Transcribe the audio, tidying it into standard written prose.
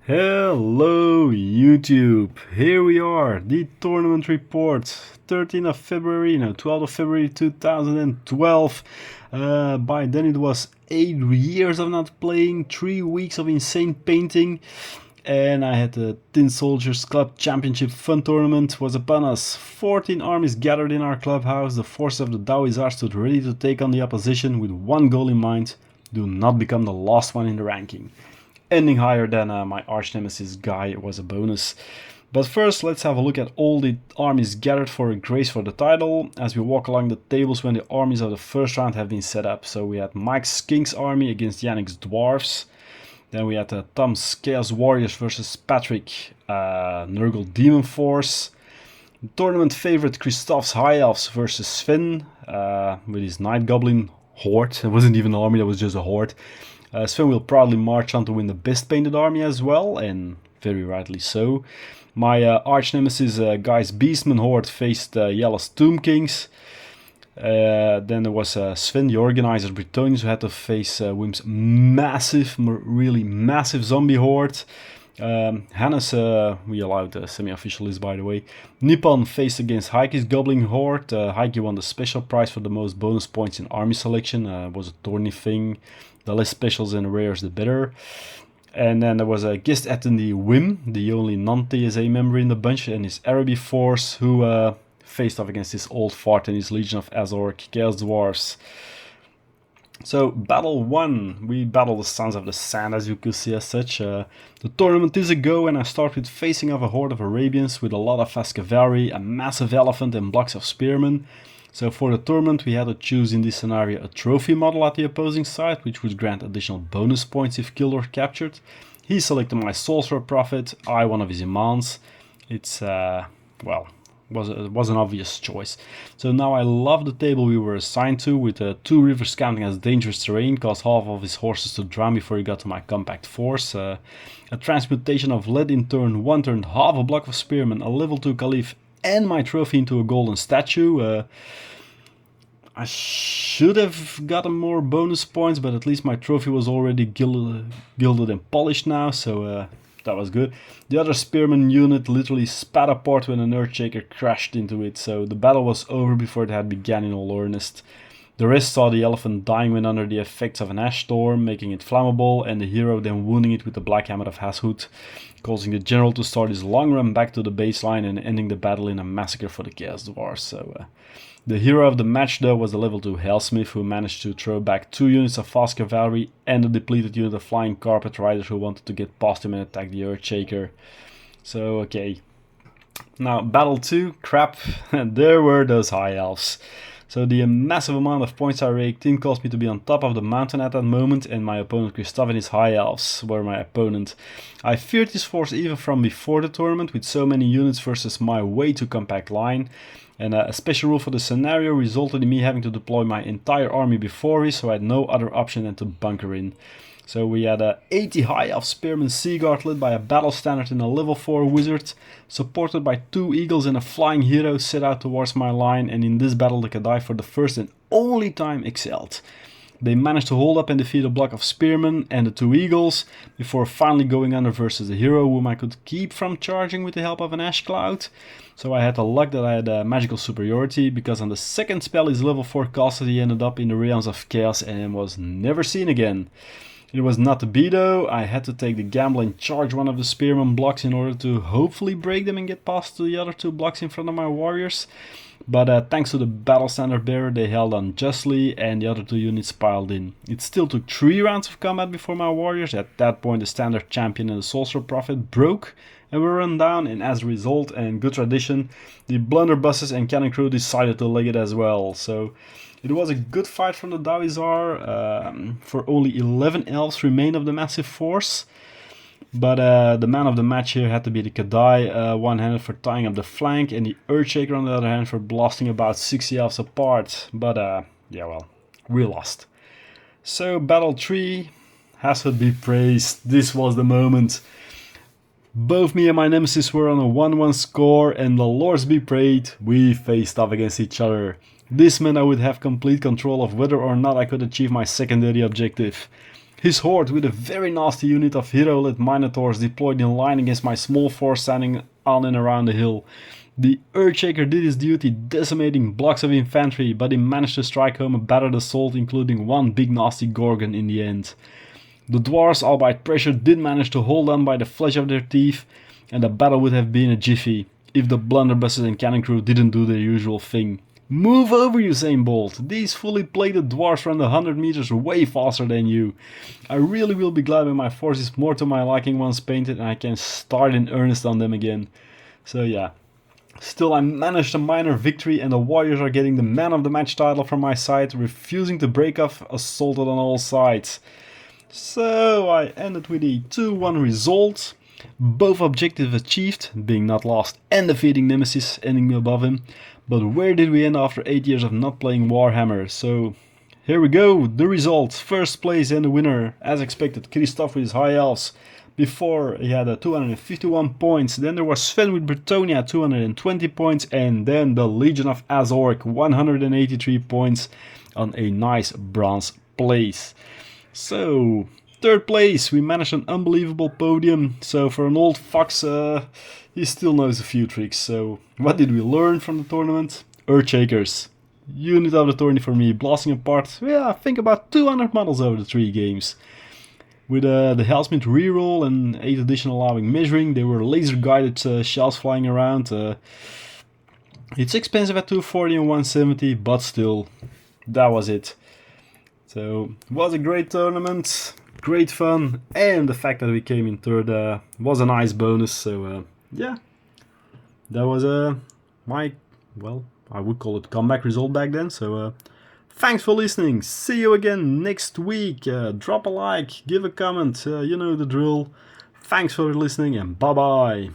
Hello YouTube, here we are, the tournament report, 13th of February, no, 12th of February 2012. By then it was 8 years of not playing, 3 weeks of insane painting, and I had the Tin Soldiers Club Championship Fun Tournament was upon us. 14 armies gathered in our clubhouse, the forces of the Daoizar stood ready to take on the opposition with one goal in mind: do not become the last one in the ranking. Ending higher than my arch nemesis guy was a bonus. But first, let's have a look at all the armies gathered for a race for the title as we walk along the tables when the armies of the first round have been set up. So we had Mike's King's army against Yannick's Dwarfs. Then we had Tom's Chaos Warriors versus Patrick Nurgle Demon Force. Tournament favorite Christoph's High Elves versus Sven with his Night Goblin horde. It wasn't even an army, that was just a horde. Sven will proudly march on to win the best painted army as well, and very rightly so. My arch nemesis Guy's Beastman horde faced Yellow's Tomb Kings. Then there was Sven, the organizer Bretonius, who had to face Wim's massive, really massive zombie horde. Hannes, we allowed semi-official list by the way. Nippon faced against Heiki's Goblin Horde. Heiki won the special prize for the most bonus points in army selection. It was a tourney thing. The less specials and rares, the better. And then there was a guest attendee, Wim, the only non-TSA member in the bunch, and his Araby force, who faced off against his old fart and his Legion of Azork chaosdwarfs. So, battle 1, we battled the Sons of the Sand, as you could see as such. The tournament is a go, and I start with facing off a horde of Arabians with a lot of fast cavalry, a massive elephant and blocks of spearmen. So for the tournament we had to choose in this scenario a trophy model at the opposing side, which would grant additional bonus points if killed or captured. He selected my Sorcerer Prophet, I one of his Imams. It's, well, was an obvious choice. So now I love the table we were assigned to, with 2 rivers counting as dangerous terrain, caused half of his horses to drown before he got to my compact force. A transmutation of lead in turn 1 turned half a block of spearmen, a level 2 Caliph, and my trophy into a golden statue. I should have gotten more bonus points, but at least my trophy was already gilded and polished now, so that was good. The other spearman unit literally spat apart when an Earthshaker crashed into it, so the battle was over before it had begun in all earnest. The rest saw the elephant dying when under the effects of an ash storm, making it flammable, and the hero then wounding it with the Black Hammer of Hashut, causing the general to start his long run back to the baseline and ending the battle in a massacre for the Chaos Dwarfs. So, the hero of the match though was the level 2 Hellsmith, who managed to throw back 2 units of fast cavalry and a depleted unit of flying carpet riders who wanted to get past him and attack the Earthshaker. So okay. Now battle 2, crap, there were those high elves. So the massive amount of points I raked in caused me to be on top of the mountain at that moment, and my opponent Christoph and his high elves were my opponent. I feared this force even from before the tournament, with so many units versus my way too compact line. And a special rule for the scenario resulted in me having to deploy my entire army before this, so I had no other option than to bunker in. So we had a 80 high elf spearman Seaguard led by a battle standard and a level 4 wizard, supported by 2 eagles and a flying hero set out towards my line, and in this battle the Kadai for the first and only time excelled. They managed to hold up and defeat a block of spearmen and the 2 eagles, before finally going under versus the hero, whom I could keep from charging with the help of an ash cloud. So I had the luck that I had a magical superiority, because on the second spell his level 4 caster he ended up in the realms of chaos and was never seen again. It was not to be though. I had to take the gamble and charge one of the spearman blocks in order to hopefully break them and get past the other 2 blocks in front of my warriors. But thanks to the battle standard bearer, they held on justly and the other 2 units piled in. It still took 3 rounds of combat before my warriors. At that point the standard champion and the sorcerer prophet broke and were run down, and as a result, and good tradition, the blunderbusses and cannon crew decided to leg it as well. So it was a good fight from the Daoizar, for only 11 elves remained of the massive force. But the man of the match here had to be the Kadai, one-handed for tying up the flank, and the Earthshaker on the other hand for blasting about 60 elves apart. But yeah, well, we lost. So battle 3, Hashut be praised, this was the moment. Both me and my nemesis were on a 1-1 score, and the lords be praised, we faced off against each other. This meant I would have complete control of whether or not I could achieve my secondary objective. His horde with a very nasty unit of hero-led minotaurs deployed in line against my small force standing on and around the hill. The Earthshaker did his duty, decimating blocks of infantry, but he managed to strike home a battered assault, including one big nasty Gorgon in the end. The dwarves, albeit pressured, did manage to hold on by the flesh of their teeth, and the battle would have been a jiffy if the blunderbusses and cannon crew didn't do their usual thing. Move over, Usain Bolt! These fully plated dwarves run the 100 meters way faster than you. I really will be glad when my force is more to my liking once painted and I can start in earnest on them again. So yeah. Still, I managed a minor victory and the warriors are getting the man of the match title from my side, refusing to break off, assaulted on all sides. So I ended with a 2-1 result. Both objectives achieved, being not lost and defeating Nemesis, ending me above him. But where did we end after 8 years of not playing Warhammer? So here we go, the results. First place and the winner, as expected, Christoph with his high elves. Before he had 251 points, then there was Sven with Bretonia 220 points, and then the Legion of Azoric 183 points on a nice bronze place. So, third place, we managed an unbelievable podium. So for an old fox, he still knows a few tricks. So what did we learn from the tournament? Earthshakers. Unit of the tourney for me, blasting apart, yeah, I think about 200 models over the 3 games. With the Hellsmith reroll and 8th edition allowing measuring, there were laser guided shells flying around. It's expensive at 240 and 170, but still, that was it. So, it was a great tournament, great fun, and the fact that we came in third was a nice bonus. So, yeah, that was my, well, I would call it comeback result back then. So, thanks for listening. See you again next week. Drop a like, give a comment, you know the drill. Thanks for listening and bye bye.